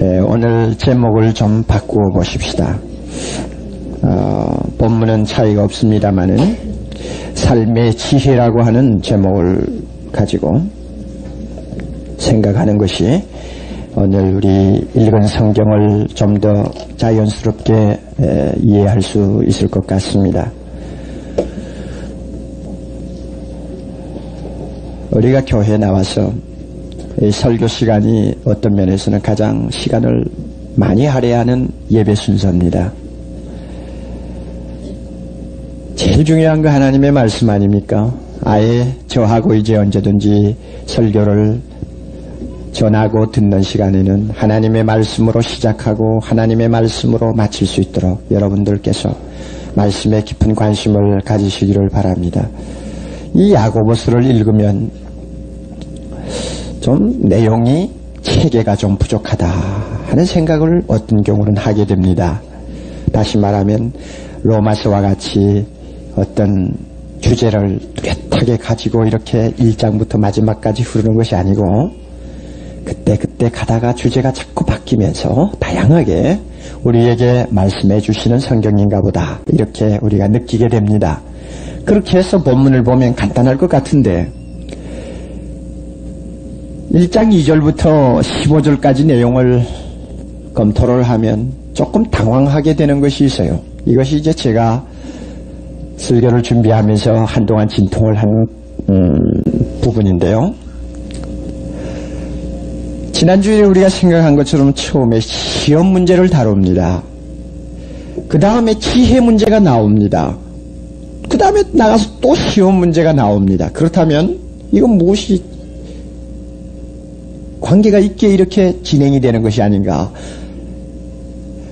오늘 제목을 좀 바꾸어 보십시다. 본문은 차이가 없습니다만은 삶의 지혜라고 하는 제목을 가지고 생각하는 것이 오늘 우리 읽은 성경을 좀 더 자연스럽게 이해할 수 있을 것 같습니다. 우리가 교회에 나와서 이 설교 시간이 어떤 면에서는 가장 시간을 많이 할애해야 하는 예배 순서입니다. 제일 중요한 거 하나님의 말씀 아닙니까? 아예 저하고 이제 언제든지 설교를 전하고 듣는 시간에는 하나님의 말씀으로 시작하고 하나님의 말씀으로 마칠 수 있도록 여러분들께서 말씀에 깊은 관심을 가지시기를 바랍니다. 이 야고보서를 읽으면 좀 내용이 체계가 좀 부족하다 하는 생각을 어떤 경우는 하게 됩니다. 다시 말하면 로마서와 같이 어떤 주제를 뚜렷하게 가지고 이렇게 1장부터 마지막까지 흐르는 것이 아니고 그때 가다가 주제가 자꾸 바뀌면서 다양하게 우리에게 말씀해 주시는 성경인가 보다 이렇게 우리가 느끼게 됩니다. 그렇게 해서 본문을 보면 간단할 것 같은데 1장 2절부터 15절까지 내용을 검토를 하면 조금 당황하게 되는 것이 있어요. 이것이 이제 제가 설교를 준비하면서 한동안 진통을 한 부분인데요. 지난주에 우리가 생각한 것처럼 처음에 시험 문제를 다룹니다. 그 다음에 지혜 문제가 나옵니다. 그 다음에 나가서 또 시험 문제가 나옵니다. 그렇다면 이건 무엇이 관계가 있게 이렇게 진행이 되는 것이 아닌가.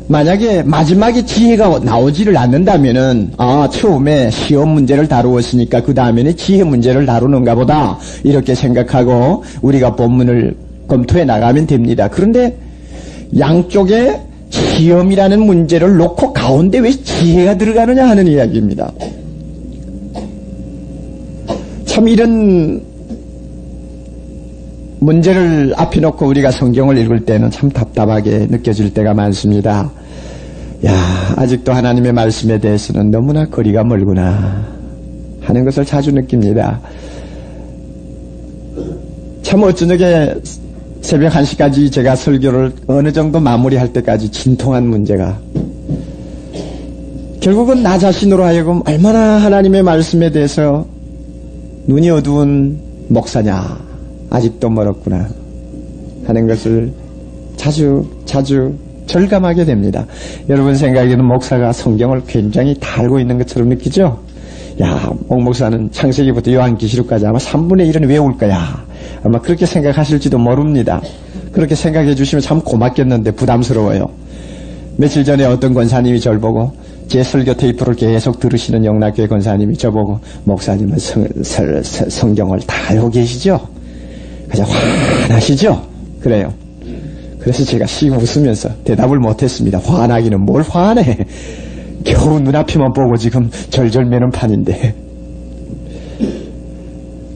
만약에 마지막에 지혜가 나오지를 않는다면은 처음에 시험 문제를 다루었으니까 그 다음에는 지혜 문제를 다루는가 보다 이렇게 생각하고 우리가 본문을 검토해 나가면 됩니다. 그런데 양쪽에 시험이라는 문제를 놓고 가운데 왜 지혜가 들어가느냐 하는 이야기입니다. 참 이런 문제를 앞에 놓고 우리가 성경을 읽을 때는 참 답답하게 느껴질 때가 많습니다. 아직도 하나님의 말씀에 대해서는 너무나 거리가 멀구나 하는 것을 자주 느낍니다. 참 어쩌게 새벽 1시까지 제가 설교를 어느 정도 마무리할 때까지 진통한 문제가 결국은 나 자신으로 하여금 얼마나 하나님의 말씀에 대해서 눈이 어두운 목사냐 아직도 멀었구나 하는 것을 자주 절감하게 됩니다. 여러분 생각에는 목사가 성경을 굉장히 다 알고 있는 것처럼 느끼죠? 옥 목사는 창세기부터 요한계시록까지 아마 3분의 1은 외울 거야. 아마 그렇게 생각하실지도 모릅니다. 그렇게 생각해 주시면 참 고맙겠는데 부담스러워요. 며칠 전에 어떤 권사님이 저를 보고 제 설교 테이프를 계속 들으시는 영락교회 권사님이 저보고 목사님은 성경을 다 알고 계시죠? 가장 화나시죠? 그래요. 그래서 제가 씩 웃으면서 대답을 못했습니다. 화나기는 뭘 화내? 겨우 눈앞에만 보고 지금 절절 매는 판인데.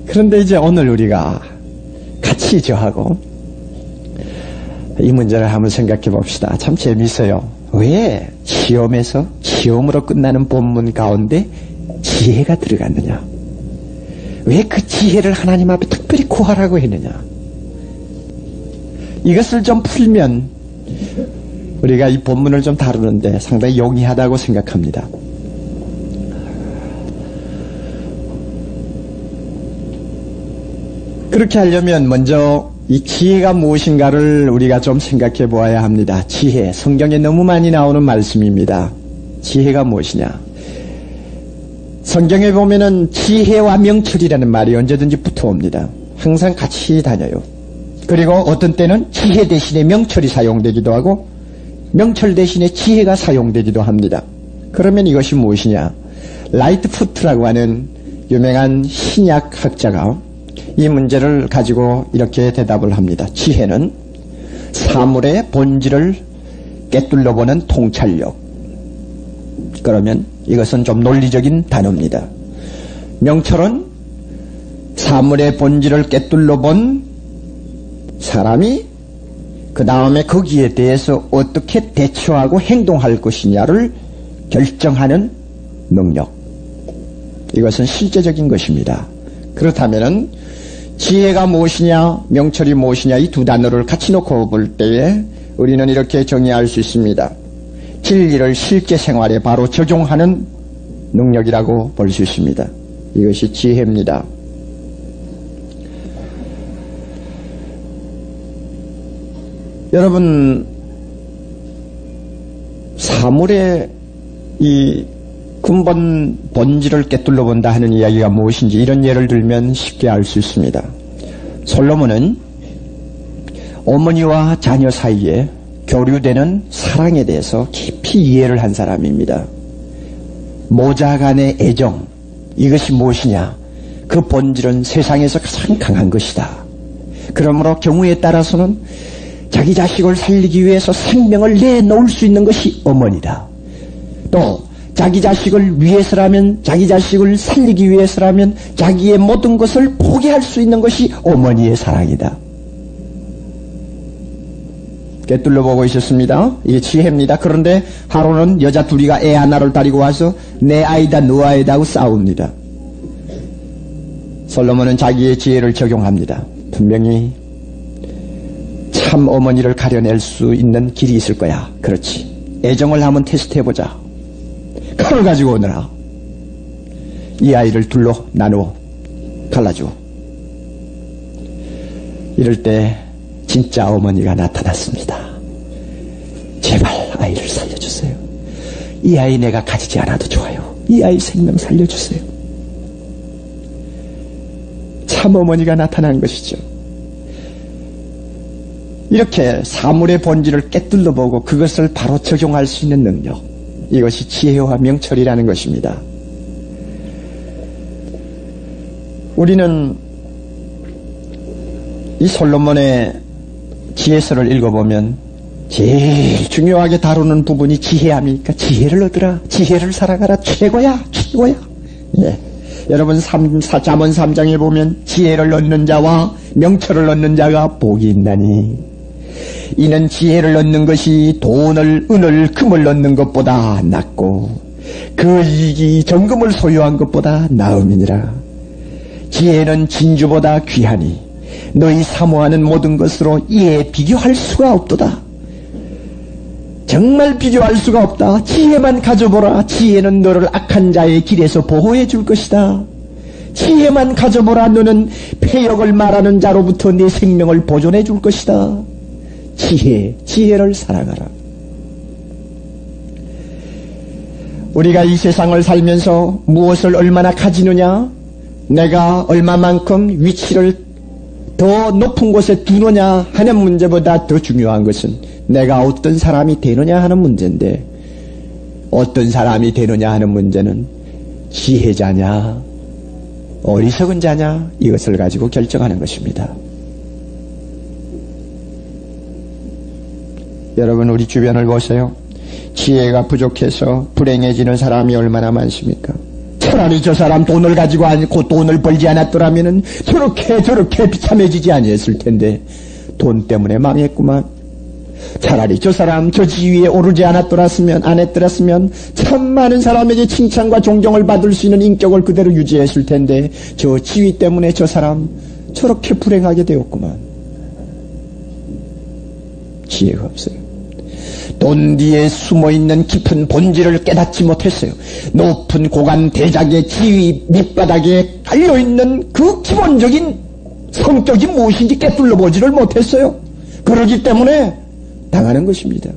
그런데 이제 오늘 우리가 같이 저하고 이 문제를 한번 생각해 봅시다. 참 재미있어요. 왜 시험으로 끝나는 본문 가운데 지혜가 들어갔느냐? 왜 그 지혜를 하나님 앞에 특별히 구하라고 했느냐? 이것을 좀 풀면 우리가 이 본문을 좀 다루는데 상당히 용이하다고 생각합니다. 그렇게 하려면 먼저 이 지혜가 무엇인가를 우리가 좀 생각해 보아야 합니다. 지혜, 성경에 너무 많이 나오는 말씀입니다. 지혜가 무엇이냐? 성경에 보면은 지혜와 명철이라는 말이 언제든지 붙어옵니다. 항상 같이 다녀요. 그리고 어떤 때는 지혜 대신에 명철이 사용되기도 하고 명철 대신에 지혜가 사용되기도 합니다. 그러면 이것이 무엇이냐? 라이트푸트라고 하는 유명한 신약 학자가 이 문제를 가지고 이렇게 대답을 합니다. 지혜는 사물의 본질을 꿰뚫어보는 통찰력. 그러면 이것은 좀 논리적인 단어입니다. 명철은 사물의 본질을 꿰뚫어본 사람이 그 다음에 거기에 대해서 어떻게 대처하고 행동할 것이냐를 결정하는 능력. 이것은 실제적인 것입니다. 그렇다면은 지혜가 무엇이냐, 명철이 무엇이냐, 이 두 단어를 같이 놓고 볼 때에 우리는 이렇게 정의할 수 있습니다. 진리를 실제 생활에 바로 적용하는 능력이라고 볼 수 있습니다. 이것이 지혜입니다. 여러분, 사물의 이 근본 본질을 꿰뚫러 본다 하는 이야기가 무엇인지 이런 예를 들면 쉽게 알 수 있습니다. 솔로몬은 어머니와 자녀 사이에 교류되는 사랑에 대해서 깊이 이해를 한 사람입니다. 모자 간의 애정, 이것이 무엇이냐? 그 본질은 세상에서 가장 강한 것이다. 그러므로 경우에 따라서는 자기 자식을 살리기 위해서 생명을 내놓을 수 있는 것이 어머니다. 또 자기 자식을 위해서라면, 자기 자식을 살리기 위해서라면 자기의 모든 것을 포기할 수 있는 것이 어머니의 사랑이다. 꿰뚫러 보고 있었습니다. 이게 지혜입니다. 그런데 하루는 여자 둘이가 애 하나를 데리고 와서 내 아이다 너 아이다 하고 싸웁니다. 솔로몬은 자기의 지혜를 적용합니다. 분명히 참 어머니를 가려낼 수 있는 길이 있을 거야. 그렇지. 애정을 한번 테스트해보자. 칼을 가지고 오너라. 이 아이를 둘로 나누어 갈라주어. 이럴 때 진짜 어머니가 나타났습니다. 제발 아이를 살려주세요. 이 아이 내가 가지지 않아도 좋아요. 이 아이 생명 살려주세요. 참 어머니가 나타난 것이죠. 이렇게 사물의 본질을 꿰뚫러 보고 그것을 바로 적용할 수 있는 능력, 이것이 지혜와 명철이라는 것입니다. 우리는 이 솔로몬의 지혜서를 읽어보면 제일 중요하게 다루는 부분이 지혜함이니까 지혜를 얻으라, 지혜를 살아가라, 최고야, 최고야. 예. 여러분 잠언 3장에 보면 지혜를 얻는 자와 명철을 얻는 자가 복이 있나니 이는 지혜를 얻는 것이 돈을, 은을, 금을 얻는 것보다 낫고 그 이익이 정금을 소유한 것보다 나음이니라. 지혜는 진주보다 귀하니 너희 사모하는 모든 것으로 이에 비교할 수가 없도다. 정말 비교할 수가 없다. 지혜만 가져보라. 지혜는 너를 악한 자의 길에서 보호해 줄 것이다. 지혜만 가져보라. 너는 폐역을 말하는 자로부터 네 생명을 보존해 줄 것이다. 지혜를 살아가라. 우리가 이 세상을 살면서 무엇을 얼마나 가지느냐, 내가 얼마만큼 위치를 더 높은 곳에 두느냐 하는 문제보다 더 중요한 것은 내가 어떤 사람이 되느냐 하는 문제인데, 어떤 사람이 되느냐 하는 문제는 지혜자냐 어리석은 자냐 이것을 가지고 결정하는 것입니다. 여러분, 우리 주변을 보세요. 지혜가 부족해서 불행해지는 사람이 얼마나 많습니까? 차라리 저 사람 돈을 가지고 않고 돈을 벌지 않았더라면 저렇게 비참해지지 아니했을 텐데 돈 때문에 망했구만. 차라리 저 사람 저 지위에 오르지 않았더랬으면 참 많은 사람에게 칭찬과 존경을 받을 수 있는 인격을 그대로 유지했을 텐데 저 지위 때문에 저 사람 저렇게 불행하게 되었구만. 지혜가 없어요. 돈 뒤에 숨어있는 깊은 본질을 깨닫지 못했어요. 높은 고관 대작의 지위 밑바닥에 깔려있는 그 기본적인 성격이 무엇인지 깨뚫러 보지를 못했어요. 그러기 때문에 당하는 것입니다.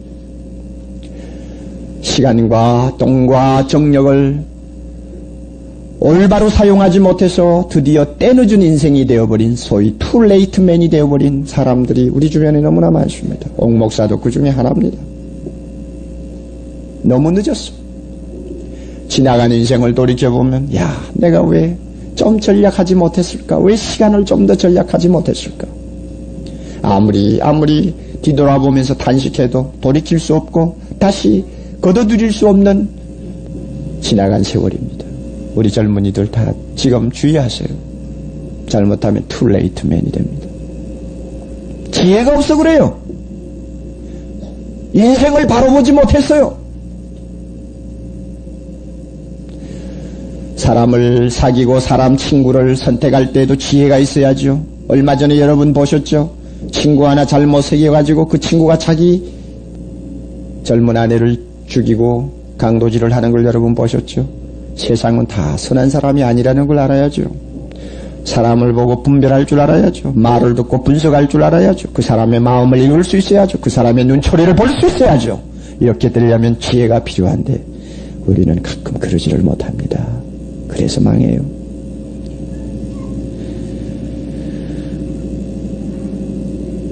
시간과 돈과 정력을 올바로 사용하지 못해서 드디어 때늦은 인생이 되어버린 소위 투레이트맨이 되어버린 사람들이 우리 주변에 너무나 많습니다. 옥 목사도 그 중에 하나입니다. 너무 늦었어. 지나간 인생을 돌이켜보면 야, 내가 왜 좀 전략하지 못했을까? 왜 시간을 좀 더 전략하지 못했을까? 아무리 뒤돌아보면서 탄식해도 돌이킬 수 없고 다시 걷어들일 수 없는 지나간 세월입니다. 우리 젊은이들 다 지금 주의하세요. 잘못하면 투레이트맨이 됩니다. 지혜가 없어 그래요. 인생을 바로 보지 못했어요. 사람을 사귀고 사람 친구를 선택할 때도 지혜가 있어야죠. 얼마 전에 여러분 보셨죠? 친구 하나 잘못 새겨가지고 그 친구가 자기 젊은 아내를 죽이고 강도질을 하는 걸 여러분 보셨죠? 세상은 다 선한 사람이 아니라는 걸 알아야죠. 사람을 보고 분별할 줄 알아야죠. 말을 듣고 분석할 줄 알아야죠. 그 사람의 마음을 읽을 수 있어야죠. 그 사람의 눈초리를 볼 수 있어야죠. 이렇게 되려면 지혜가 필요한데 우리는 가끔 그러지를 못합니다. 그래서 망해요.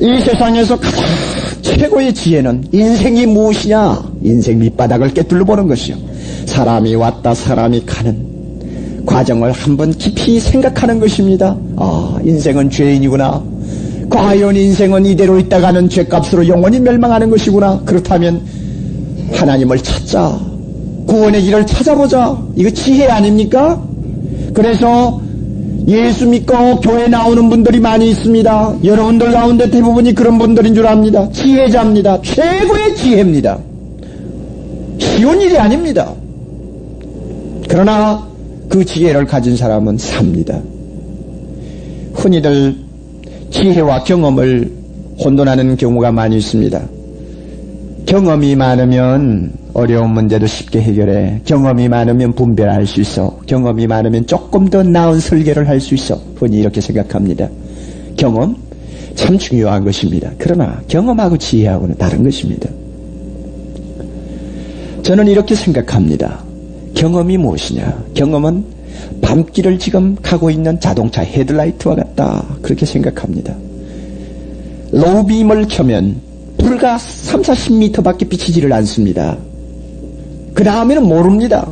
이 세상에서 가장 최고의 지혜는 인생이 무엇이냐? 인생 밑바닥을 꿰뚫어 보는 것이요. 사람이 왔다 사람이 가는 과정을 한번 깊이 생각하는 것입니다. 아, 인생은 죄인이구나. 과연 인생은 이대로 있다가는 죄값으로 영원히 멸망하는 것이구나. 그렇다면 하나님을 찾자. 구원의 길을 찾아보자. 이거 지혜 아닙니까? 그래서 예수 믿고 교회 나오는 분들이 많이 있습니다. 여러분들 가운데 대부분이 그런 분들인 줄 압니다. 지혜자입니다. 최고의 지혜입니다. 쉬운 일이 아닙니다. 그러나 그 지혜를 가진 사람은 삽니다. 흔히들 지혜와 경험을 혼돈하는 경우가 많이 있습니다. 경험이 많으면 어려운 문제도 쉽게 해결해. 경험이 많으면 분별할 수 있어. 경험이 많으면 조금 더 나은 설계를 할 수 있어. 흔히 이렇게 생각합니다. 경험 참 중요한 것입니다. 그러나 경험하고 지혜하고는 다른 것입니다. 저는 이렇게 생각합니다. 경험이 무엇이냐? 경험은 밤길을 지금 가고 있는 자동차 헤드라이트와 같다. 그렇게 생각합니다. 로우빔을 켜면 불과 30-40m밖에 비치지를 않습니다. 그 다음에는 모릅니다.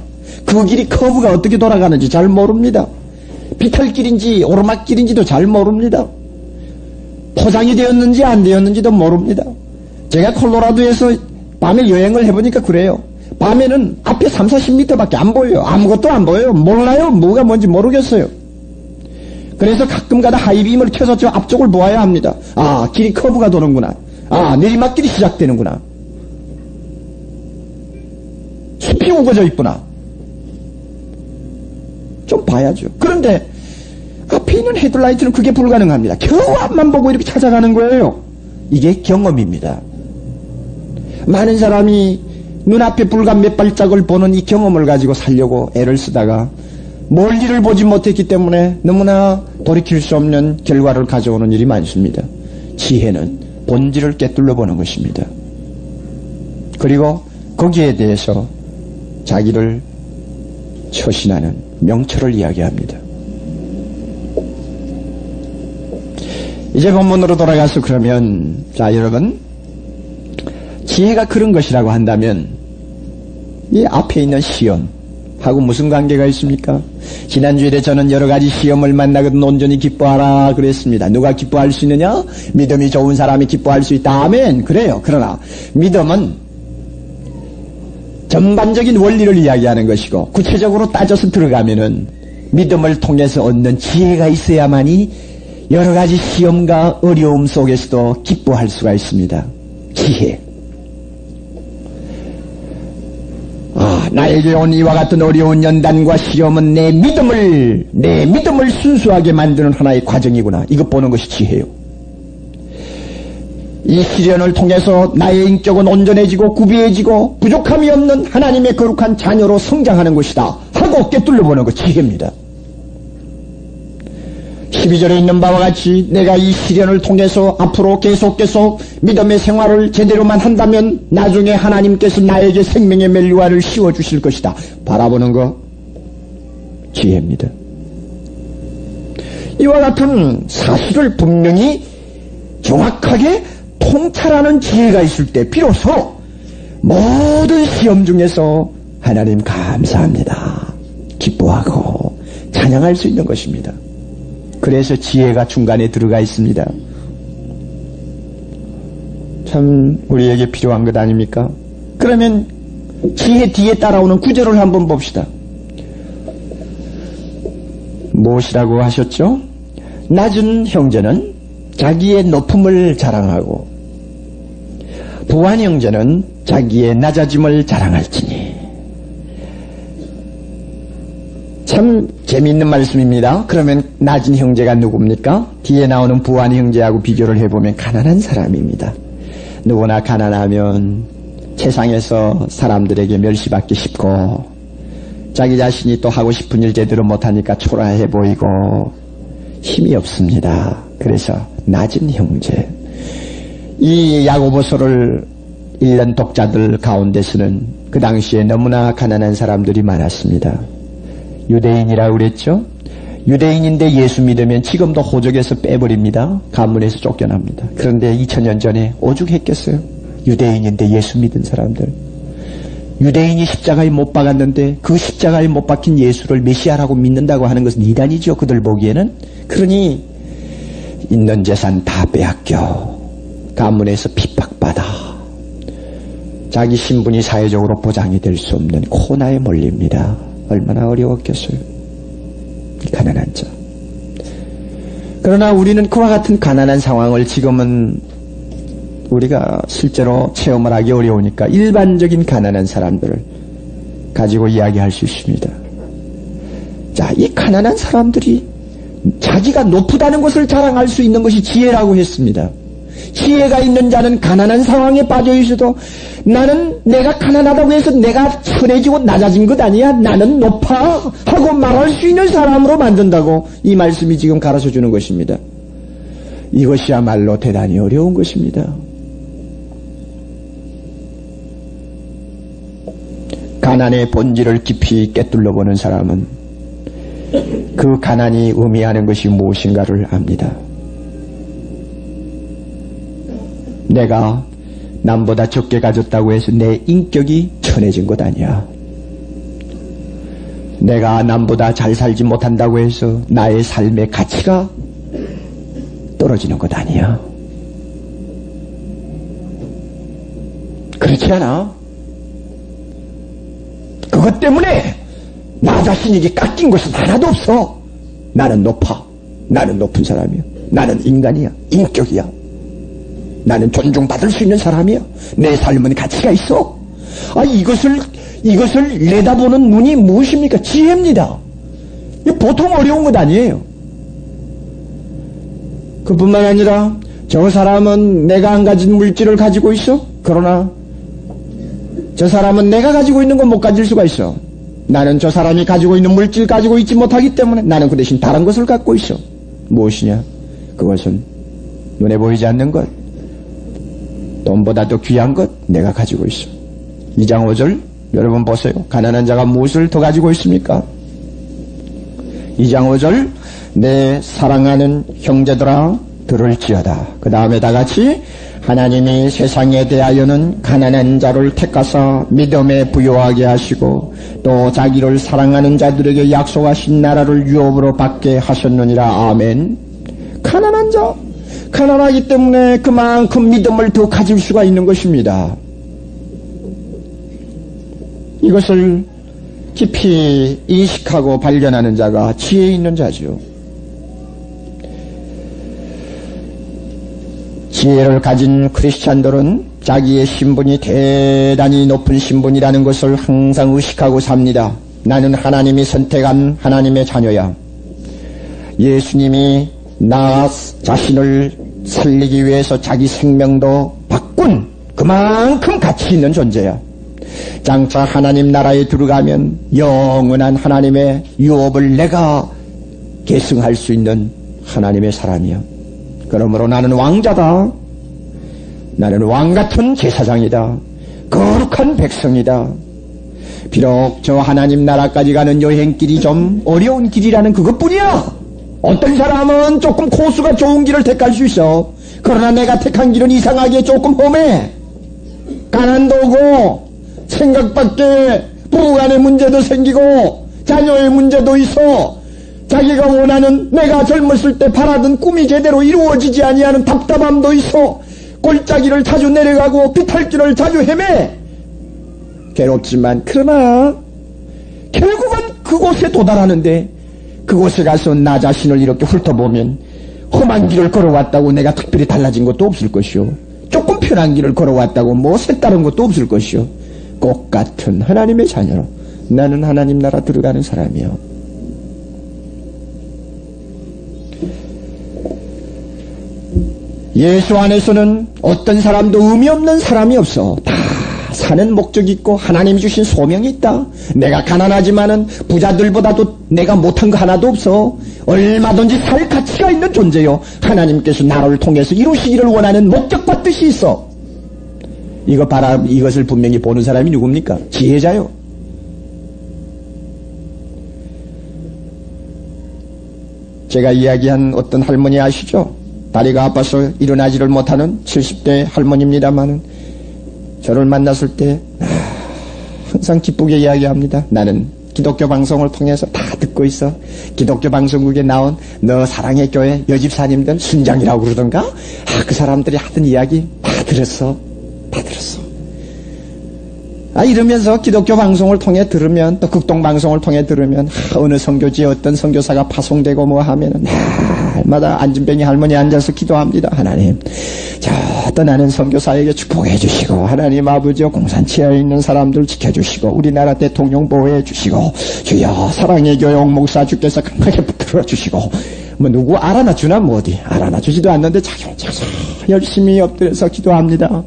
그 길이 커브가 어떻게 돌아가는지 잘 모릅니다. 비탈길인지 오르막길인지도 잘 모릅니다. 포장이 되었는지 안 되었는지도 모릅니다. 제가 콜로라도에서 밤에 여행을 해보니까 그래요. 밤에는 앞에 30-40m밖에 안 보여요. 아무것도 안 보여요. 몰라요. 뭐가 뭔지 모르겠어요. 그래서 가끔가다 하이빔을 켜서 저 앞쪽을 보아야 합니다. 아, 길이 커브가 도는구나. 아, 내리막길이 시작되는구나. 숲이 우거져 있구나. 좀 봐야죠. 그런데 앞에 있는 헤드라이트는 그게 불가능합니다. 겨우 앞만 보고 이렇게 찾아가는 거예요. 이게 경험입니다. 많은 사람이 눈앞에 불과 몇 발짝을 보는 이 경험을 가지고 살려고 애를 쓰다가 멀리를 보지 못했기 때문에 너무나 돌이킬 수 없는 결과를 가져오는 일이 많습니다. 지혜는 본질을 꿰뚫러 보는 것입니다. 그리고 거기에 대해서 자기를 처신하는 명철을 이야기합니다. 이제 본문으로 돌아가서 그러면 자 여러분 지혜가 그런 것이라고 한다면 이 앞에 있는 시험하고 무슨 관계가 있습니까? 지난주일에 저는 여러 가지 시험을 만나거든 온전히 기뻐하라 그랬습니다. 누가 기뻐할 수 있느냐? 믿음이 좋은 사람이 기뻐할 수 있다. 아멘. 그래요. 그러나 믿음은 전반적인 원리를 이야기하는 것이고 구체적으로 따져서 들어가면은 믿음을 통해서 얻는 지혜가 있어야만이 여러 가지 시험과 어려움 속에서도 기뻐할 수가 있습니다. 지혜. 나에게 온 이와 같은 어려운 연단과 시험은 내 믿음을 순수하게 만드는 하나의 과정이구나. 이것 보는 것이 지혜요. 이 시련을 통해서 나의 인격은 온전해지고 구비해지고 부족함이 없는 하나님의 거룩한 자녀로 성장하는 것이다 하고 꿰뚫려 보는 것 지혜입니다. 12절에 있는 바와 같이 내가 이 시련을 통해서 앞으로 계속 믿음의 생활을 제대로만 한다면 나중에 하나님께서 나에게 생명의 멜리와를 씌워주실 것이다. 바라보는 거 지혜입니다. 이와 같은 사실을 분명히 정확하게 통찰하는 지혜가 있을 때 비로소 모든 시험 중에서 하나님 감사합니다. 기뻐하고 찬양할 수 있는 것입니다. 그래서 지혜가 중간에 들어가 있습니다. 참 우리에게 필요한 것 아닙니까? 그러면 지혜 뒤에 따라오는 구절을 한번 봅시다. 무엇이라고 하셨죠? 낮은 형제는 자기의 높음을 자랑하고 부한 형제는 자기의 낮아짐을 자랑할지니. 참 재미있는 말씀입니다. 그러면 낮은 형제가 누굽니까? 뒤에 나오는 부한 형제하고 비교를 해보면 가난한 사람입니다. 누구나 가난하면 세상에서 사람들에게 멸시받기 쉽고 자기 자신이 또 하고 싶은 일 제대로 못하니까 초라해 보이고 힘이 없습니다. 그래서 낮은 형제. 이 야고보서를 읽는 독자들 가운데서는 그 당시에 너무나 가난한 사람들이 많았습니다. 유대인이라고 그랬죠? 유대인인데 예수 믿으면 지금도 호적에서 빼버립니다. 가문에서 쫓겨납니다. 그런데 2000년 전에 오죽했겠어요? 유대인인데 예수 믿은 사람들. 유대인이 십자가에 못 박았는데 그 십자가에 못 박힌 예수를 메시아라고 믿는다고 하는 것은 이단이죠. 그들 보기에는. 그러니 있는 재산 다 빼앗겨 가문에서 핍박받아 자기 신분이 사회적으로 보장이 될 수 없는 코너에 몰립니다. 얼마나 어려웠겠어요. 가난한 자. 그러나 우리는 그와 같은 가난한 상황을 지금은 우리가 실제로 체험을 하기 어려우니까 일반적인 가난한 사람들을 가지고 이야기할 수 있습니다. 자, 이 가난한 사람들이 자기가 높다는 것을 자랑할 수 있는 것이 지혜라고 했습니다. 지혜가 있는 자는 가난한 상황에 빠져 있어도 나는 내가 가난하다고 해서 내가 천해지고 낮아진 것 아니야. 나는 높아 하고 말할 수 있는 사람으로 만든다고 이 말씀이 지금 가르쳐 주는 것입니다. 이것이야말로 대단히 어려운 것입니다. 가난의 본질을 깊이 꿰뚫러 보는 사람은 그 가난이 의미하는 것이 무엇인가를 압니다. 내가 남보다 적게 가졌다고 해서 내 인격이 천해진 것 아니야. 내가 남보다 잘 살지 못한다고 해서 나의 삶의 가치가 떨어지는 것 아니야. 그렇지 않아? 그것 때문에 나 자신에게 깎인 것은 하나도 없어. 나는 높아. 나는 높은 사람이야. 나는 인간이야. 인격이야. 나는 존중받을 수 있는 사람이야. 내 삶은 가치가 있어. 이것을 내다보는 눈이 무엇입니까? 지혜입니다. 보통 어려운 것 아니에요. 그뿐만 아니라 저 사람은 내가 안 가진 물질을 가지고 있어. 그러나 저 사람은 내가 가지고 있는 건 못 가질 수가 있어. 나는 저 사람이 가지고 있는 물질 가지고 있지 못하기 때문에 나는 그 대신 다른 것을 갖고 있어. 무엇이냐? 그것은 눈에 보이지 않는 것, 돈보다도 귀한 것 내가 가지고 있어. 2장 5절 여러분 보세요. 가난한 자가 무엇을 더 가지고 있습니까? 2장 5절 내 사랑하는 형제들아 들을지어다. 그 다음에 다 같이 하나님이 세상에 대하여는 가난한 자를 택하사 믿음에 부요하게 하시고 또 자기를 사랑하는 자들에게 약속하신 나라를 유업으로 받게 하셨느니라. 아멘. 가난한 자, 가난하기 때문에 그만큼 믿음을 더 가질 수가 있는 것입니다. 이것을 깊이 인식하고 발견하는 자가 지혜 있는 자죠. 지혜를 가진 크리스찬들은 자기의 신분이 대단히 높은 신분이라는 것을 항상 의식하고 삽니다. 나는 하나님이 선택한 하나님의 자녀야. 예수님이 나 자신을 살리기 위해서 자기 생명도 바꾼 그만큼 가치 있는 존재야. 장차 하나님 나라에 들어가면 영원한 하나님의 유업을 내가 계승할 수 있는 하나님의 사람이야. 그러므로 나는 왕자다. 나는 왕같은 제사장이다. 거룩한 백성이다. 비록 저 하나님 나라까지 가는 여행길이 좀 어려운 길이라는 그것뿐이야. 어떤 사람은 조금 코스가 좋은 길을 택할 수 있어. 그러나 내가 택한 길은 이상하게 조금 험해. 가난도 오고 생각밖에 부부간의 문제도 생기고 자녀의 문제도 있어. 자기가 원하는 내가 젊었을 때 바라던 꿈이 제대로 이루어지지 아니하는 답답함도 있어. 골짜기를 자주 내려가고 비탈길을 자주 헤매. 괴롭지만 그러나 결국은 그곳에 도달하는데 그곳에 가서 나 자신을 이렇게 훑어보면 험한 길을 걸어왔다고 내가 특별히 달라진 것도 없을 것이요. 조금 편한 길을 걸어왔다고 뭐 색다른 것도 없을 것이요. 똑같은 하나님의 자녀로 나는 하나님 나라 들어가는 사람이요. 예수 안에서는 어떤 사람도 의미 없는 사람이 없어. 다 사는 목적이 있고 하나님이 주신 소명이 있다. 내가 가난하지만은 부자들보다도 내가 못한 거 하나도 없어. 얼마든지 살 가치가 있는 존재요. 하나님께서 나를 통해서 이루시기를 원하는 목적과 뜻이 있어. 이것을 분명히 보는 사람이 누굽니까? 지혜자요. 제가 이야기한 어떤 할머니 아시죠? 다리가 아파서 일어나지를 못하는 70대 할머니입니다만은 저를 만났을 때 항상 기쁘게 이야기합니다. 나는 기독교 방송을 통해서 다 듣고 있어. 기독교 방송국에 나온 너 사랑의 교회 여집사님들 순장이라고 그러던가? 그 사람들이 하던 이야기 다 들었어. 다 들었어. 이러면서 기독교 방송을 통해 들으면 또 극동 방송을 통해 들으면 어느 선교지에 어떤 선교사가 파송되고 뭐 하면은 날마다 안진뱅이 할머니 앉아서 기도합니다. 하나님 저 떠나는 선교사에게 축복해 주시고 하나님 아버지여 공산치에 있는 사람들 지켜주시고 우리나라 대통령 보호해 주시고 주여 사랑의 교회 옥목사 주께서 강하게 붙들어 주시고 뭐 누구 알아나 주나 뭐 어디 알아나 주지도 않는데 자기 혼자 열심히 엎드려서 기도합니다.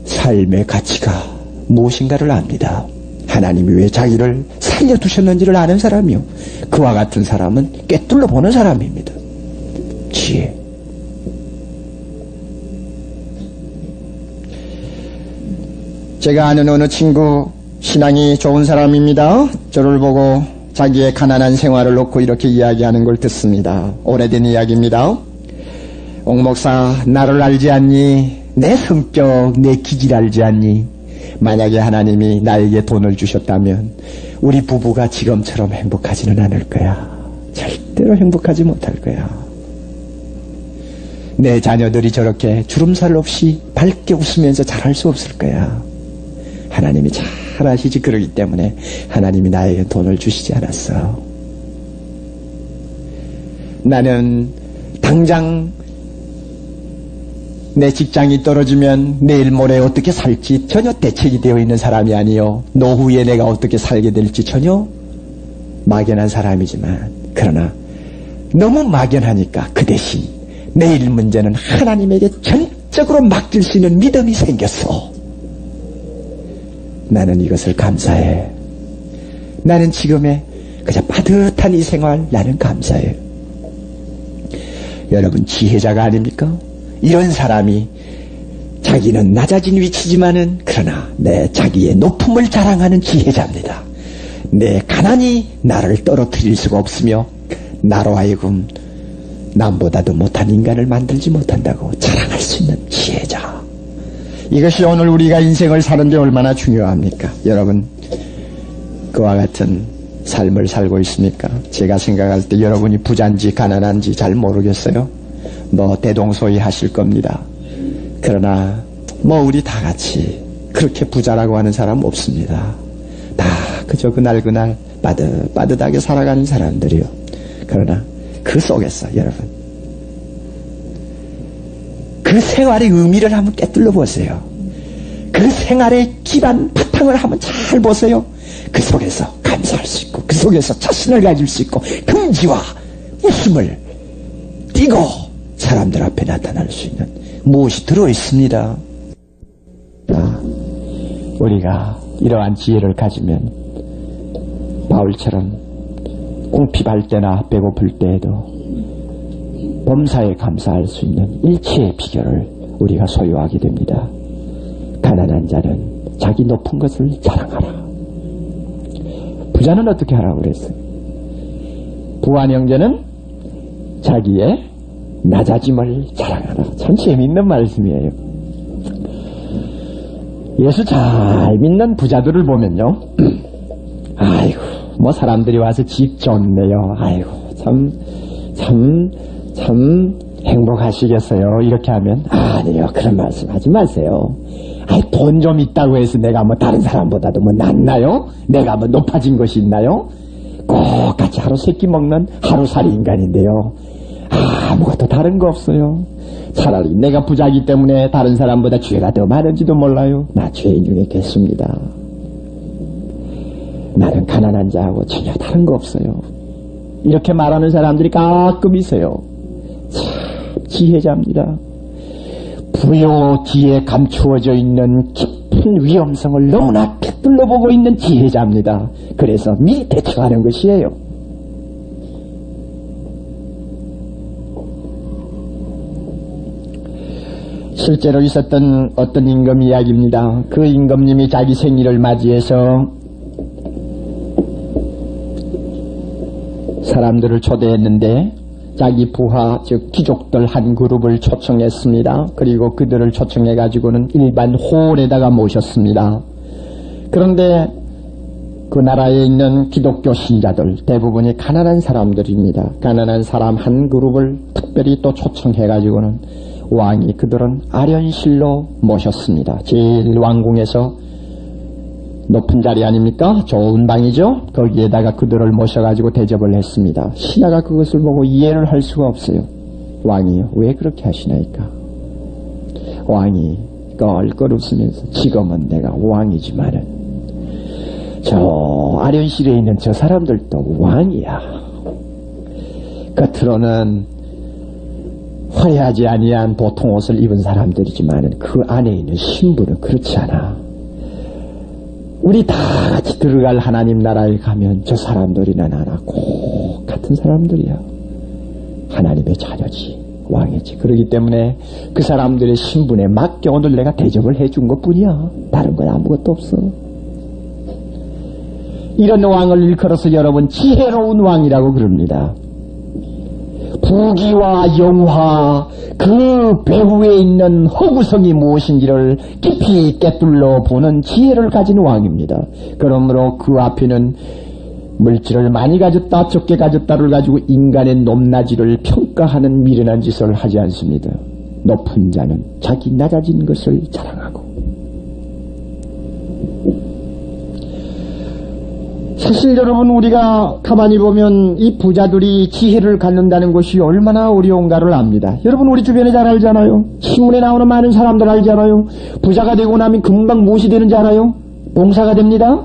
삶의 가치가 무엇인가를 압니다. 하나님이 왜 자기를 살려두셨는지를 아는 사람이요. 그와 같은 사람은 꿰뚫러 보는 사람입니다. 지혜. 제가 아는 어느 친구 신앙이 좋은 사람입니다. 저를 보고 자기의 가난한 생활을 놓고 이렇게 이야기하는 걸 듣습니다. 오래된 이야기입니다. 옥목사 나를 알지 않니? 내 성격, 내 기질 알지 않니? 만약에 하나님이 나에게 돈을 주셨다면 우리 부부가 지금처럼 행복하지는 않을 거야. 절대로 행복하지 못할 거야. 내 자녀들이 저렇게 주름살 없이 밝게 웃으면서 잘할 수 없을 거야. 하나님이 잘 아시지. 그러기 때문에 하나님이 나에게 돈을 주시지 않았어. 나는 당장 내 직장이 떨어지면 내일 모레 어떻게 살지 전혀 대책이 되어 있는 사람이 아니요. 노후에 내가 어떻게 살게 될지 전혀 막연한 사람이지만 그러나 너무 막연하니까 그 대신 내일 문제는 하나님에게 전적으로 맡길 수 있는 믿음이 생겼어. 나는 이것을 감사해. 나는 지금의 그저 빠듯한 이 생활 나는 감사해. 여러분 지혜자가 아닙니까? 이런 사람이 자기는 낮아진 위치지만은 그러나 내 자기의 높음을 자랑하는 지혜자입니다. 내 가난이 나를 떨어뜨릴 수가 없으며 나로 하여금 남보다도 못한 인간을 만들지 못한다고 자랑할 수 있는 지혜자. 이것이 오늘 우리가 인생을 사는 데 얼마나 중요합니까? 여러분 그와 같은 삶을 살고 있습니까? 제가 생각할 때 여러분이 부자인지 가난한지 잘 모르겠어요. 뭐 대동소이 하실 겁니다. 그러나 뭐 우리 다 같이 그렇게 부자라고 하는 사람 없습니다. 다 그저 그날 빠듯하게 살아가는 사람들이요. 그러나 그 속에서 여러분 그 생활의 의미를 한번 꿰뚫려 보세요. 그 생활의 기반 바탕을 한번 잘 보세요. 그 속에서 감사할 수 있고 그 속에서 자신을 가질 수 있고 긍지와 웃음을 띠고 사람들 앞에 나타날 수 있는 무엇이 들어있습니다. 우리가 이러한 지혜를 가지면 바울처럼 궁핍할 때나 배고플 때에도 범사에 감사할 수 있는 일체의 비결을 우리가 소유하게 됩니다. 가난한 자는 자기 높은 것을 자랑하라. 부자는 어떻게 하라고 그랬어요? 부한 형제는 자기의 낮아짐을 자랑하라. 참 재미있는 말씀이에요. 예수 잘 믿는 부자들을 보면요. 아이고 뭐 사람들이 와서 집 좋네요. 아이고 참 행복하시겠어요. 이렇게 하면 아니요 그런 말씀 하지 마세요. 돈 좀 있다고 해서 내가 뭐 다른 사람보다도 뭐 낫나요? 내가 뭐 높아진 것이 있나요? 똑같이 하루 세끼 먹는 하루살이 인간인데요. 아무것도 다른 거 없어요. 차라리 내가 부자이기 때문에 다른 사람보다 죄가 더 많은지도 몰라요. 나 죄인 중에 개수입니다. 나는 가난한 자하고 전혀 다른 거 없어요. 이렇게 말하는 사람들이 가끔 있어요. 참 지혜자입니다. 부요 뒤에 감추어져 있는 깊은 위험성을 너무나 빗둘러 보고 있는 지혜자입니다. 그래서 미리 대처하는 것이에요. 실제로 있었던 어떤 임금 이야기입니다. 그 임금님이 자기 생일을 맞이해서 사람들을 초대했는데 자기 부하 즉 귀족들 한 그룹을 초청했습니다. 그리고 그들을 초청해 가지고는 일반 홀에다가 모셨습니다. 그런데 그 나라에 있는 기독교 신자들 대부분이 가난한 사람들입니다. 가난한 사람 한 그룹을 특별히 또 초청해 가지고는 왕이 그들은 아련실로 모셨습니다. 제일 왕궁에서 높은 자리 아닙니까? 좋은 방이죠? 거기에다가 그들을 모셔가지고 대접을 했습니다. 신하가 그것을 보고 이해를 할 수가 없어요. 왕이요, 왜 그렇게 하시나이까? 왕이 껄껄 웃으면서 지금은 내가 왕이지만은 저 아련실에 있는 저 사람들도 왕이야. 겉으로는 화려하지 아니한 보통 옷을 입은 사람들이지만은 그 안에 있는 신부는 그렇지 않아. 우리 다 같이 들어갈 하나님 나라에 가면 저 사람들이나 나나 꼭 같은 사람들이야. 하나님의 자녀지, 왕이지. 그렇기 때문에 그 사람들의 신분에 맞게 오늘 내가 대접을 해준 것뿐이야. 다른 건 아무것도 없어. 이런 왕을 일컬어서 여러분 지혜로운 왕이라고 그럽니다. 부귀와 영화 그 배후에 있는 허구성이 무엇인지를 깊이 꿰뚫러 보는 지혜를 가진 왕입니다. 그러므로 그 앞에는 물질을 많이 가졌다 적게 가졌다를 가지고 인간의 높낮이를 평가하는 미련한 짓을 하지 않습니다. 높은 자는 자기 낮아진 것을 자랑하고, 사실 여러분 우리가 가만히 보면 이 부자들이 지혜를 갖는다는 것이 얼마나 어려운가를 압니다. 여러분 우리 주변에 잘 알잖아요. 신문에 나오는 많은 사람들 알잖아요. 부자가 되고 나면 금방 무엇이 되는지 알아요? 봉사가 됩니다.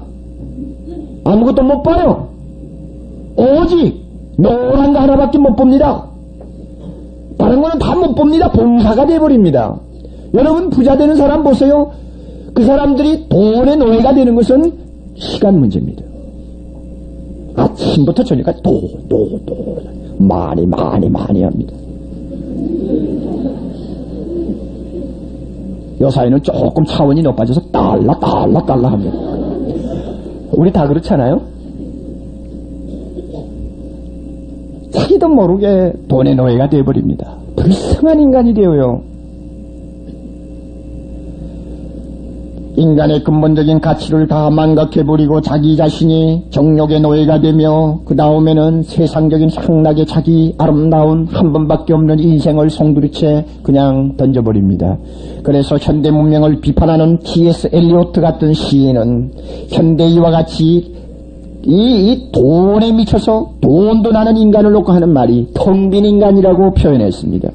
아무것도 못 봐요. 오직 노란 거 하나밖에 못 봅니다. 다른 거는 다 못 봅니다. 봉사가 돼버립니다. 여러분 부자 되는 사람 보세요. 그 사람들이 돈의 노예가 되는 것은 시간 문제입니다. 아침부터 저녁까지 많이 합니다. 요사이는 조금 차원이 높아져서 달라 합니다. 우리 다 그렇잖아요? 자기도 모르게 돈의 노예가 되어버립니다. 불쌍한 인간이 되어요. 인간의 근본적인 가치를 다 망각해버리고 자기 자신이 정욕의 노예가 되며 그 다음에는 세상적인 향락에 자기 아름다운 한 번밖에 없는 인생을 송두리째 그냥 던져버립니다. 그래서 현대 문명을 비판하는 T.S. 엘리오트 같은 시인은 현대이와 같이 이 돈에 미쳐서 돈도 나는 인간을 놓고 하는 말이 텅 빈 인간이라고 표현했습니다.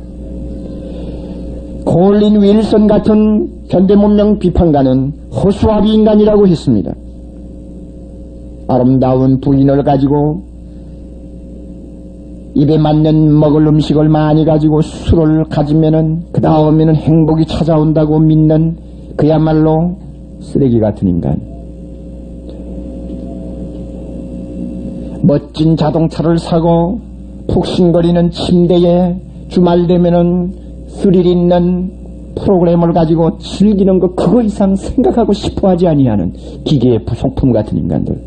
콜린 윌슨 같은 현대문명 비판가는 허수아비 인간이라고 했습니다. 아름다운 부인을 가지고 입에 맞는 먹을 음식을 많이 가지고 술을 가지면은 그 다음에는 행복이 찾아온다고 믿는 그야말로 쓰레기 같은 인간. 멋진 자동차를 사고 푹신거리는 침대에 주말 되면은 스릴 있는 프로그램을 가지고 즐기는 것 그거 이상 생각하고 싶어 하지 아니하는 기계의 부속품 같은 인간들.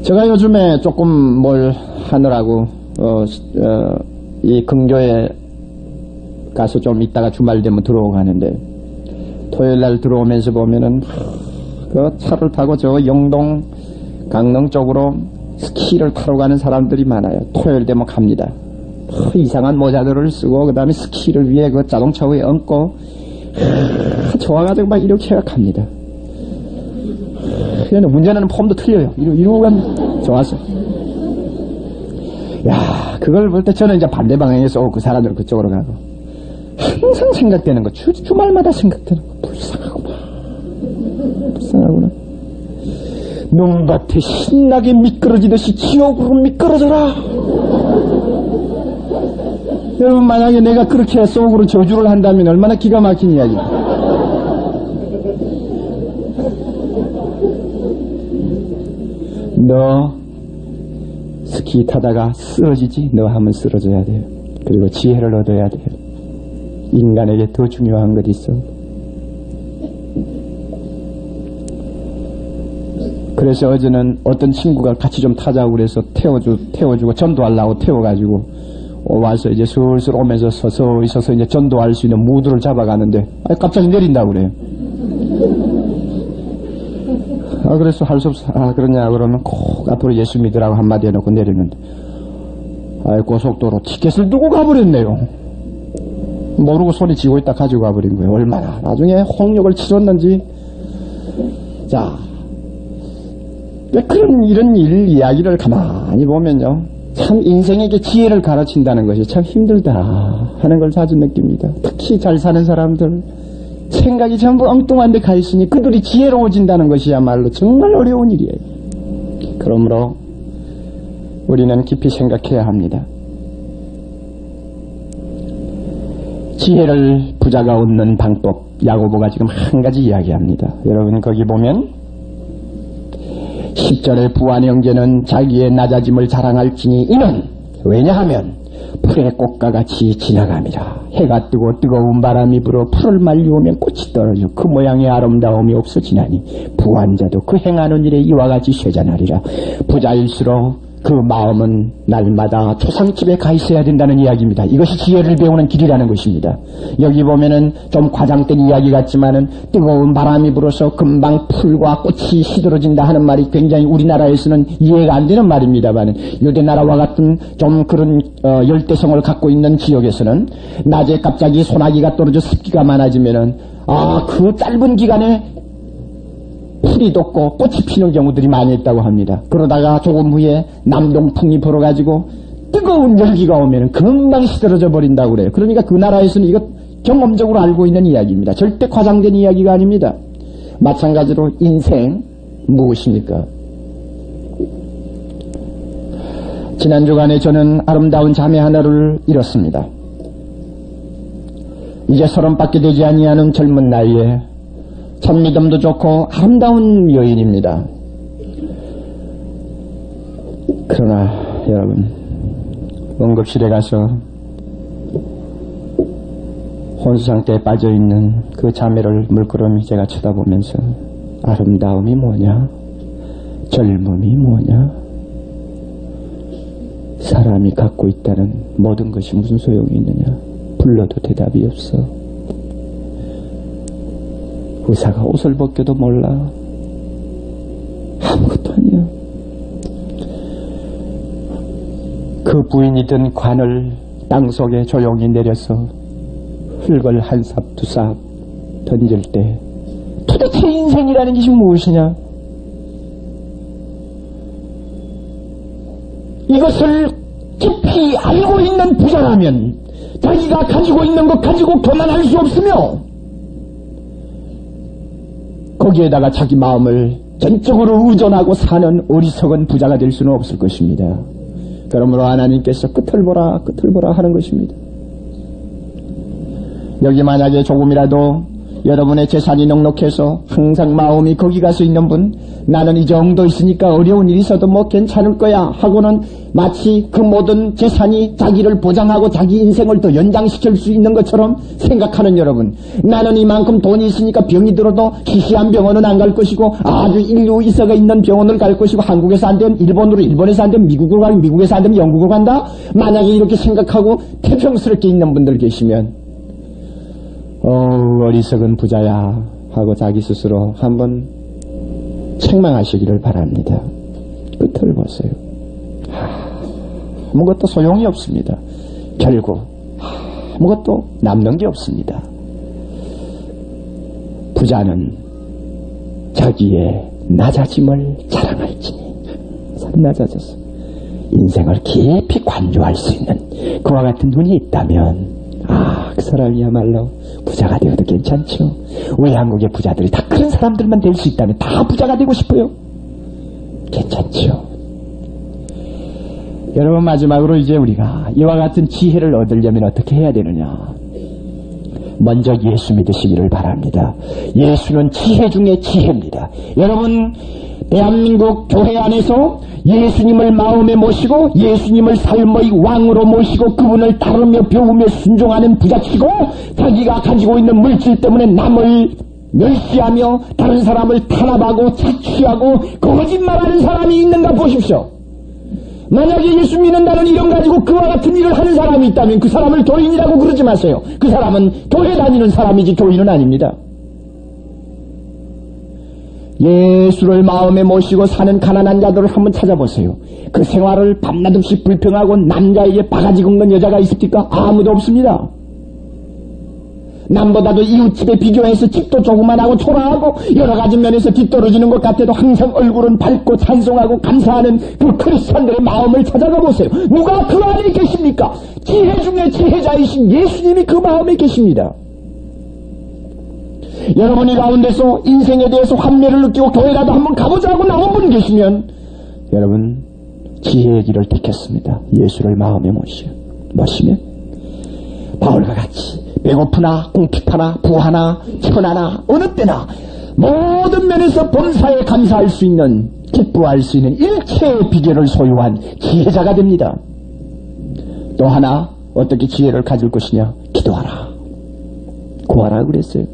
제가 요즘에 조금 뭘 하느라고 이 근교에 가서 좀 있다가 주말 되면 들어오고 하는데 토요일날 들어오면서 보면은 그 차를 타고 저 영동 강릉 쪽으로 스키를 타러 가는 사람들이 많아요. 토요일 되면 갑니다. 이상한 모자들을 쓰고 그 다음에 스키를 위해 그 자동차 위에 얹고 좋아가지고 막 이렇게 갑니다. 틀렸네. 문제는 폼도 틀려요. 이러고 가면 좋았어요. 야, 그걸 볼 때 저는 이제 반대 방향에서 그 사람들 그쪽으로 가고 항상 생각되는 거, 주말마다 생각되는 거, 불쌍하구나. 눈밭에 신나게 미끄러지듯이 지옥으로 미끄러져라. 여러분, 만약에 내가 그렇게 속으로 저주를 한다면 얼마나 기가 막힌 이야기입니까? 너 스키 타다가 쓰러지지? 너 하면 쓰러져야 돼요. 그리고 지혜를 얻어야 돼요. 인간에게 더 중요한 것 있어. 그래서 어제는 어떤 친구가 같이 좀 타자고 그래서 태워주고 전도하려고 태워가지고 와서 이제 슬슬 오면서 서서 이제 전도할 수 있는 무드를 잡아가는데 갑자기 내린다고 그래요. 그래서 할 수 없어. 그러냐 그러면 꼭 앞으로 예수 믿으라고 한마디 해놓고 내리는데 고속도로 티켓을 두고 가버렸네요. 모르고 소리 지고 있다 가지고 가버린 거예요. 얼마나 나중에 홍역을 치렀는지. 자, 이런 이야기를 가만히 보면요, 참 인생에게 지혜를 가르친다는 것이 참 힘들다 하는 걸 자주 느낍니다. 특히 잘 사는 사람들, 생각이 전부 엉뚱한 데 가 있으니 그들이 지혜로워진다는 것이야말로 정말 어려운 일이에요. 그러므로 우리는 깊이 생각해야 합니다. 지혜를 부자가 얻는 방법, 야고보가 지금 한 가지 이야기합니다. 여러분 거기 보면 10절의 부한 형제는 자기의 낮아짐을 자랑할지니 이는 왜냐하면 풀의 꽃과 같이 지나감이라. 해가 뜨고 뜨거운 바람이 불어 풀을 말리우면 꽃이 떨어져 그 모양의 아름다움이 없어지나니 부한 자도 그 행하는 일에 이와 같이 쇠잔하리라. 부자일수록 그 마음은 날마다 초상집에 가 있어야 된다는 이야기입니다. 이것이 지혜를 배우는 길이라는 것입니다. 여기 보면은 좀 과장된 이야기 같지만은 뜨거운 바람이 불어서 금방 풀과 꽃이 시들어진다 하는 말이 굉장히 우리나라에서는 이해가 안 되는 말입니다만은 유대나라와 같은 좀 그런 열대성을 갖고 있는 지역에서는 낮에 갑자기 소나기가 떨어져 습기가 많아지면은 그 짧은 기간에 풀이 돋고 꽃이 피는 경우들이 많이 있다고 합니다. 그러다가 조금 후에 남동풍이 불어가지고 뜨거운 열기가 오면 금방 시들어져 버린다고 그래요. 그러니까 그 나라에서는 이것 경험적으로 알고 있는 이야기입니다. 절대 과장된 이야기가 아닙니다. 마찬가지로 인생 무엇입니까? 지난 주간에 저는 아름다운 자매 하나를 잃었습니다. 이제 30밖에 되지 아니하는 젊은 나이에 참 믿음도 좋고 아름다운 여인입니다. 그러나 여러분, 응급실에 가서 혼수 상태에 빠져있는 그 자매를 물끄러미 제가 쳐다보면서 아름다움이 뭐냐? 젊음이 뭐냐? 사람이 갖고 있다는 모든 것이 무슨 소용이 있느냐? 불러도 대답이 없어. 의사가 옷을 벗겨도 몰라. 아무것도 아니야. 그 부인이 든 관을 땅속에 조용히 내려서 흙을 한 삽 두 삽 던질 때 도대체 인생이라는 것이 무엇이냐? 이것을 깊이 알고 있는 부자라면 자기가 가지고 있는 것 가지고 교만할 수 없으며 거기에다가 자기 마음을 전적으로 의존하고 사는 어리석은 부자가 될 수는 없을 것입니다. 그러므로 하나님께서 끝을 보라 하는 것입니다. 여기 만약에 조금이라도 여러분의 재산이 넉넉해서 항상 마음이 거기 가서 있는 분, 나는 이 정도 있으니까 어려운 일이 있어도 뭐 괜찮을 거야 하고는 마치 그 모든 재산이 자기를 보장하고 자기 인생을 더 연장시킬 수 있는 것처럼 생각하는 여러분, 나는 이만큼 돈이 있으니까 병이 들어도 희귀한 병원은 안 갈 것이고 아주 인류 이서가 있는 병원을 갈 것이고 한국에서 안 되면 일본으로, 일본에서 안 되면 미국으로 가고 미국에서 안 되면 영국으로 간다. 만약에 이렇게 생각하고 태평스럽게 있는 분들 계시면 어리석은 부자야 하고 자기 스스로 한번 책망하시기를 바랍니다. 끝을 보세요. 아무것도 소용이 없습니다. 결국 아무것도 남는 게 없습니다. 부자는 자기의 낮아짐을 자랑할지니. 삶 낮아져서 인생을 깊이 관조할 수 있는 그와 같은 눈이 있다면 그 사람이야말로 부자가 되어도 괜찮죠. 왜 한국의 부자들이 다 그런 사람들만 될 수 있다면 다 부자가 되고 싶어요? 괜찮죠. 여러분, 마지막으로 이제 우리가 이와 같은 지혜를 얻으려면 어떻게 해야 되느냐? 먼저 예수 믿으시기를 바랍니다. 예수는 지혜 중에 지혜입니다. 여러분, 대한민국 교회 안에서 예수님을 마음에 모시고 예수님을 삶의 왕으로 모시고 그분을 따르며 배우며 순종하는 부자치고 자기가 가지고 있는 물질 때문에 남을 멸시하며 다른 사람을 탄압하고 착취하고 거짓말하는 사람이 있는가 보십시오. 만약에 예수 믿는다는 이름 가지고 그와 같은 일을 하는 사람이 있다면 그 사람을 교인이라고 그러지 마세요. 그 사람은 교회 다니는 사람이지 교인은 아닙니다. 예수를 마음에 모시고 사는 가난한 자들을 한번 찾아보세요. 그 생활을 밤낮 없이 불평하고 남자에게 바가지 긁는 여자가 있습니까? 아무도 없습니다. 남보다도 이웃집에 비교해서 집도 조그만하고 초라하고 여러 가지 면에서 뒤떨어지는 것 같아도 항상 얼굴은 밝고 찬송하고 감사하는 그 크리스찬들의 마음을 찾아가 보세요. 누가 그 안에 계십니까? 지혜 중에 지혜자이신 예수님이 그 마음에 계십니다. 여러분이 가운데서 인생에 대해서 환멸을 느끼고 교회라도 한번 가보자 하고 나온 분 계시면 여러분 지혜의 길을 택했습니다. 예수를 마음에 모시면 바울과 같이 배고프나 궁핍하나 부하나 천하나 어느 때나 모든 면에서 범사에 감사할 수 있는 기뻐할 수 있는 일체의 비결을 소유한 지혜자가 됩니다. 또 하나 어떻게 지혜를 가질 것이냐? 기도하라, 구하라 그랬어요.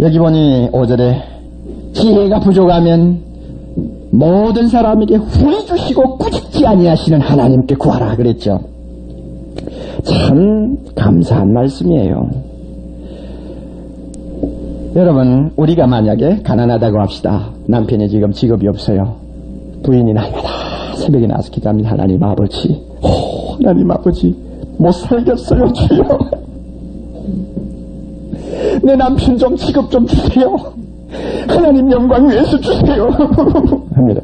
여기 보니 5절에 지혜가 부족하면 모든 사람에게 후히 주시고 꾸짖지 아니하시는 하나님께 구하라 그랬죠. 참 감사한 말씀이에요. 여러분, 우리가 만약에 가난하다고 합시다. 남편이 지금 직업이 없어요. 부인이 날마다 새벽에 나와서 기도합니다. 하나님 아버지, 하나님 아버지 못 살겠어요 주여. 내 남편 좀 직업 좀 주세요. 하나님 영광 위해서 주세요. 합니다.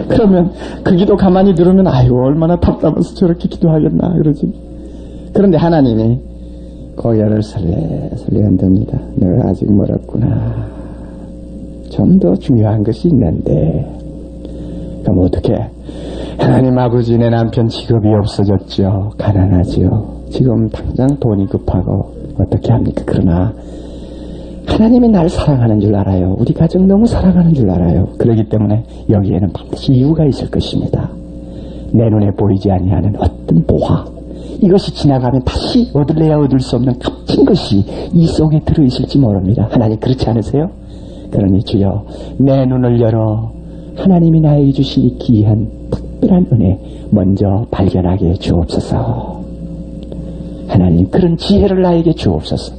그러면 그 기도 가만히 들으면 아이고 얼마나 답답해서 저렇게 기도하겠나 그러지. 그런데 하나님이 고개를 설레설레 흔듭니다. 내가 아직 멀었구나. 좀 더 중요한 것이 있는데. 그럼 어떻게? 하나님 아버지, 내 남편 직업이 없어졌죠. 가난하죠. 지금 당장 돈이 급하고 어떻게 합니까? 그러나 하나님이 날 사랑하는 줄 알아요. 우리 가정 너무 사랑하는 줄 알아요. 그렇기 때문에 여기에는 반드시 이유가 있을 것입니다. 내 눈에 보이지 아니하는 어떤 보화, 이것이 지나가면 다시 얻을래야 얻을 수 없는 값진 것이 이 속에 들어있을지 모릅니다. 하나님 그렇지 않으세요? 그러니 주여 내 눈을 열어 하나님이 나에게 주신 이 귀한 특별한 은혜 먼저 발견하게 주옵소서. 하나님 그런 지혜를 나에게 주옵소서.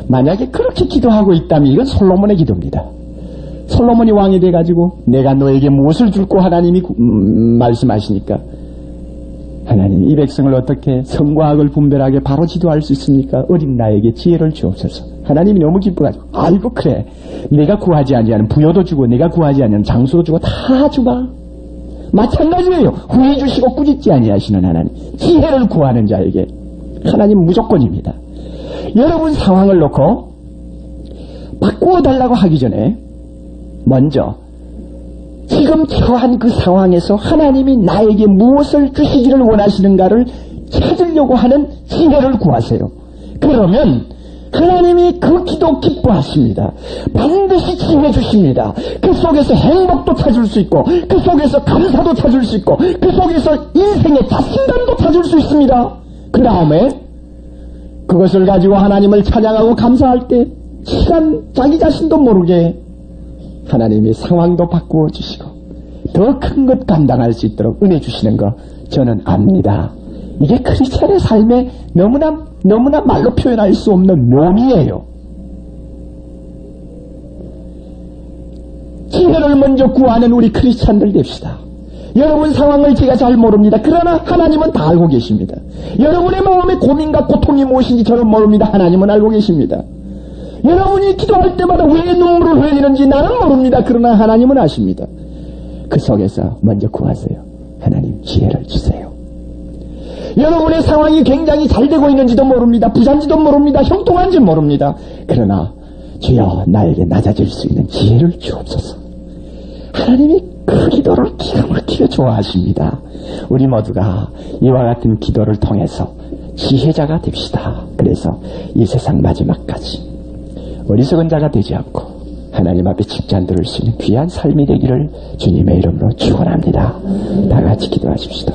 만약에 그렇게 기도하고 있다면 이건 솔로몬의 기도입니다. 솔로몬이 왕이 돼가지고 내가 너에게 무엇을 줄고 하나님이 말씀하시니까 하나님 이 백성을 어떻게 선과 악을 분별하게 바로 지도할 수 있습니까? 어린 나에게 지혜를 주옵소서. 하나님이 너무 기뻐가지고 아이고 그래 내가 구하지 아니하는 부여도 주고 내가 구하지 아니하는 장수도 주고 다 주마. 마찬가지예요. 후회 주시고 꾸짖지 아니하시는 하나님, 지혜를 구하는 자에게 하나님 무조건입니다. 여러분 상황을 놓고 바꾸어 달라고 하기 전에 먼저 지금 처한 그 상황에서 하나님이 나에게 무엇을 주시기를 원하시는가를 찾으려고 하는 지혜를 구하세요. 그러면 하나님이 그 기도 기뻐하십니다. 반드시 지혜 주십니다. 그 속에서 행복도 찾을 수 있고 그 속에서 감사도 찾을 수 있고 그 속에서 인생의 자신감도 찾을 수 있습니다. 그 다음에 그것을 가지고 하나님을 찬양하고 감사할 때 시간 자기 자신도 모르게 하나님이 상황도 바꾸어 주시고 더 큰 것 감당할 수 있도록 은혜 주시는 거 저는 압니다. 이게 크리스찬의 삶에 너무나 말로 표현할 수 없는 묘미예요. 지혜를 먼저 구하는 우리 크리스찬들 됩시다. 여러분 상황을 제가 잘 모릅니다. 그러나 하나님은 다 알고 계십니다. 여러분의 마음의 고민과 고통이 무엇인지 저는 모릅니다. 하나님은 알고 계십니다. 여러분이 기도할 때마다 왜 눈물을 흘리는지 나는 모릅니다. 그러나 하나님은 아십니다. 그 속에서 먼저 구하세요. 하나님 지혜를 주세요. 여러분의 상황이 굉장히 잘 되고 있는지도 모릅니다. 부잔지도 모릅니다. 형통한지 모릅니다. 그러나 주여 나에게 낮아질 수 있는 지혜를 주옵소서. 하나님이 그 기도를 기가 막히게 좋아하십니다. 우리 모두가 이와 같은 기도를 통해서 지혜자가 됩시다. 그래서 이 세상 마지막까지 어리석은 자가 되지 않고 하나님 앞에 칭찬 들을 수 있는 귀한 삶이 되기를 주님의 이름으로 축원합니다. 다 같이 기도하십시다.